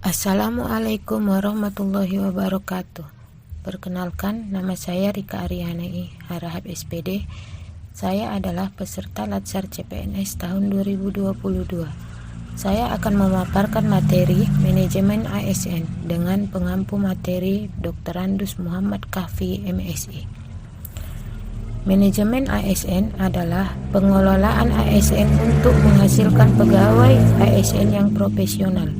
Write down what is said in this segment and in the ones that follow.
Assalamualaikum warahmatullahi wabarakatuh. Perkenalkan, nama saya Rika Arianai Harahap SPD. Saya adalah peserta Latsar CPNS tahun 2022. Saya akan memaparkan materi manajemen ASN dengan pengampu materi Dr. Andus Muhammad Kahfi MSI. Manajemen ASN adalah pengelolaan ASN untuk menghasilkan pegawai ASN yang profesional,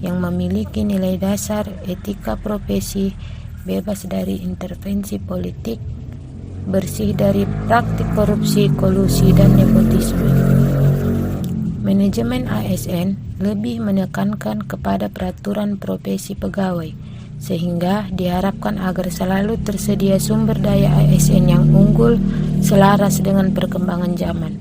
yang memiliki nilai dasar etika profesi, bebas dari intervensi politik, bersih dari praktik korupsi, kolusi, dan nepotisme. Manajemen ASN lebih menekankan kepada peraturan profesi pegawai, sehingga diharapkan agar selalu tersedia sumber daya ASN yang unggul selaras dengan perkembangan zaman.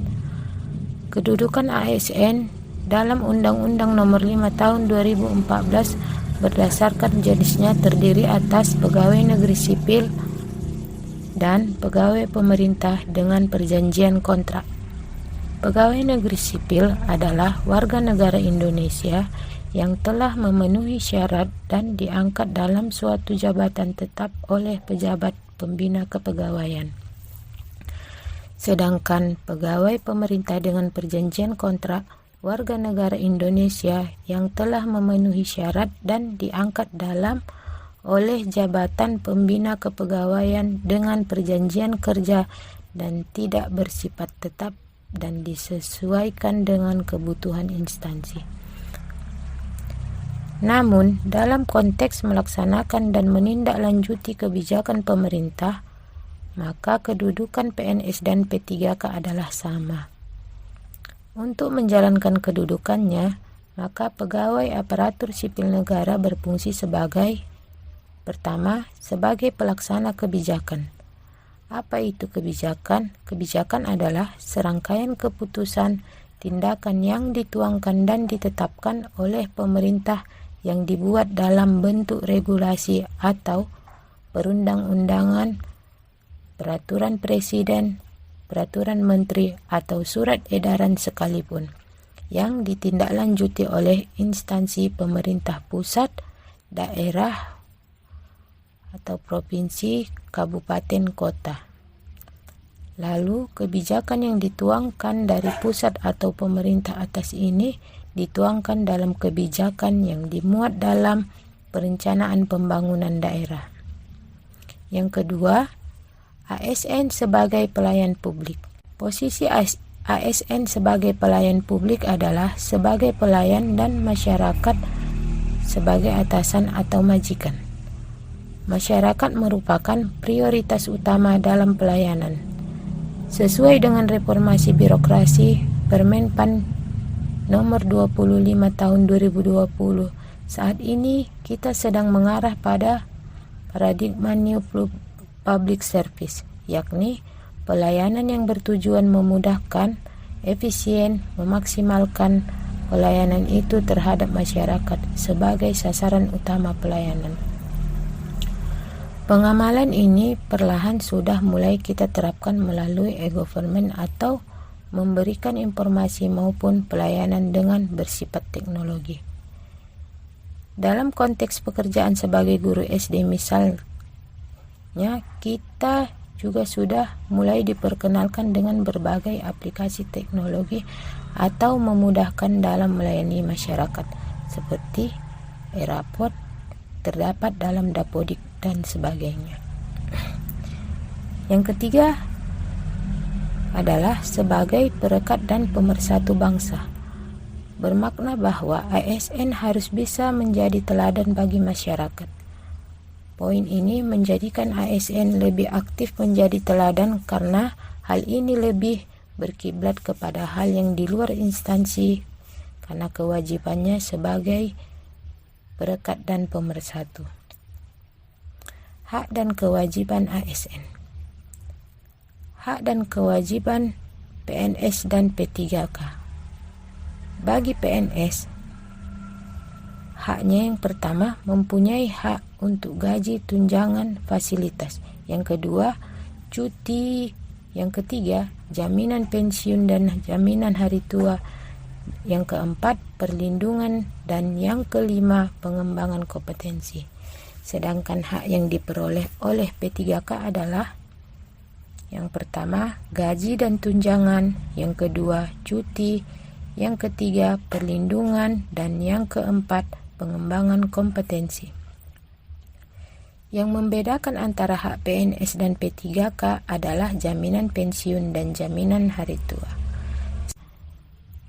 Kedudukan ASN dalam Undang-Undang Nomor 5 Tahun 2014 berdasarkan jenisnya terdiri atas pegawai negeri sipil dan pegawai pemerintah dengan perjanjian kontrak. Pegawai negeri sipil adalah warga negara Indonesia yang telah memenuhi syarat dan diangkat dalam suatu jabatan tetap oleh pejabat pembina kepegawaian. Sedangkan pegawai pemerintah dengan perjanjian kontrak warga negara Indonesia yang telah memenuhi syarat dan diangkat oleh jabatan pembina kepegawaian dengan perjanjian kerja dan tidak bersifat tetap dan disesuaikan dengan kebutuhan instansi. Namun, dalam konteks melaksanakan dan menindaklanjuti kebijakan pemerintah, maka kedudukan PNS dan P3K adalah sama. Untuk menjalankan kedudukannya, maka pegawai aparatur sipil negara berfungsi sebagai pertama, sebagai pelaksana kebijakan. Apa itu kebijakan? Kebijakan adalah serangkaian keputusan, tindakan yang dituangkan dan ditetapkan oleh pemerintah yang dibuat dalam bentuk regulasi atau perundang-undangan, peraturan presiden, peraturan menteri atau surat edaran sekalipun, yang ditindaklanjuti oleh instansi pemerintah pusat, daerah atau provinsi, kabupaten, kota. Lalu kebijakan yang dituangkan dari pusat atau pemerintah atas ini dituangkan dalam kebijakan yang dimuat dalam perencanaan pembangunan daerah. Yang kedua, ASN sebagai pelayan publik. Posisi ASN sebagai pelayan publik adalah sebagai pelayan dan masyarakat sebagai atasan atau majikan. Masyarakat merupakan prioritas utama dalam pelayanan. Sesuai dengan reformasi birokrasi Permenpan Nomor 25 Tahun 2020, saat ini kita sedang mengarah pada paradigma new public service, yakni pelayanan yang bertujuan memudahkan, efisien, memaksimalkan pelayanan itu terhadap masyarakat sebagai sasaran utama pelayanan. Pengamalan ini perlahan sudah mulai kita terapkan melalui e-government atau memberikan informasi maupun pelayanan dengan bersifat teknologi. Dalam konteks pekerjaan sebagai guru SD misalnya, kita juga sudah mulai diperkenalkan dengan berbagai aplikasi teknologi atau memudahkan dalam melayani masyarakat seperti e-raport, terdapat dalam Dapodik dan sebagainya. Yang ketiga adalah sebagai perekat dan pemersatu bangsa. Bermakna bahwa ASN harus bisa menjadi teladan bagi masyarakat. Poin ini menjadikan ASN lebih aktif menjadi teladan karena hal ini lebih berkiblat kepada hal yang di luar instansi karena kewajibannya sebagai perekat dan pemersatu. Hak dan kewajiban ASN. Hak dan kewajiban PNS dan P3K. Bagi PNS, haknya yang pertama mempunyai hak untuk gaji, tunjangan, fasilitas. Yang kedua, cuti. Yang ketiga, jaminan pensiun dan jaminan hari tua. Yang keempat, perlindungan, dan yang kelima, pengembangan kompetensi. Sedangkan hak yang diperoleh oleh P3K adalah yang pertama, gaji dan tunjangan, yang kedua, cuti, yang ketiga, perlindungan, dan yang keempat, pengembangan kompetensi. Yang membedakan antara hak PNS dan P3K adalah jaminan pensiun dan jaminan hari tua.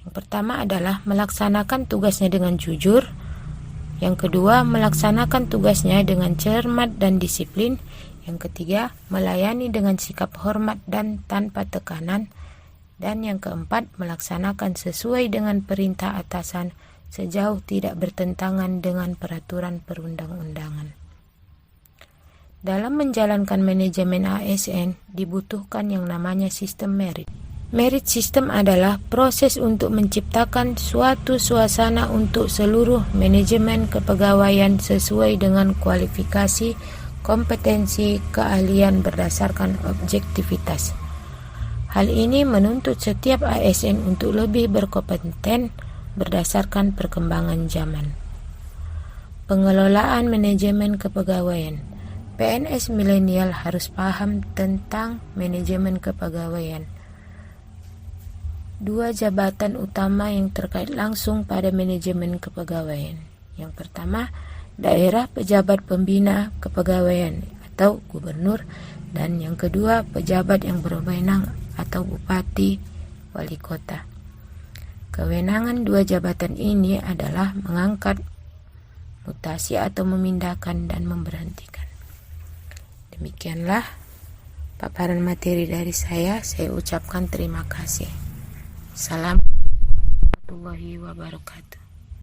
Yang pertama adalah melaksanakan tugasnya dengan jujur. Yang kedua, melaksanakan tugasnya dengan cermat dan disiplin. Yang ketiga, melayani dengan sikap hormat dan tanpa tekanan. Dan yang keempat, melaksanakan sesuai dengan perintah atasan sejauh tidak bertentangan dengan peraturan perundang-undangan. Dalam menjalankan manajemen ASN dibutuhkan yang namanya sistem merit. Merit system adalah proses untuk menciptakan suatu suasana untuk seluruh manajemen kepegawaian sesuai dengan kualifikasi, kompetensi, keahlian berdasarkan objektivitas. Hal ini menuntut setiap ASN untuk lebih berkompeten berdasarkan perkembangan zaman. Pengelolaan manajemen kepegawaian. PNS milenial harus paham tentang manajemen kepegawaian. Dua jabatan utama yang terkait langsung pada manajemen kepegawaian. Yang pertama, daerah pejabat pembina kepegawaian atau gubernur, dan yang kedua, pejabat yang berwenang atau bupati, wali kota. Kewenangan dua jabatan ini adalah mengangkat, mutasi atau memindahkan, dan memberhentikan. Demikianlah paparan materi dari saya ucapkan terima kasih. Salam warahmatullahi wabarakatuh.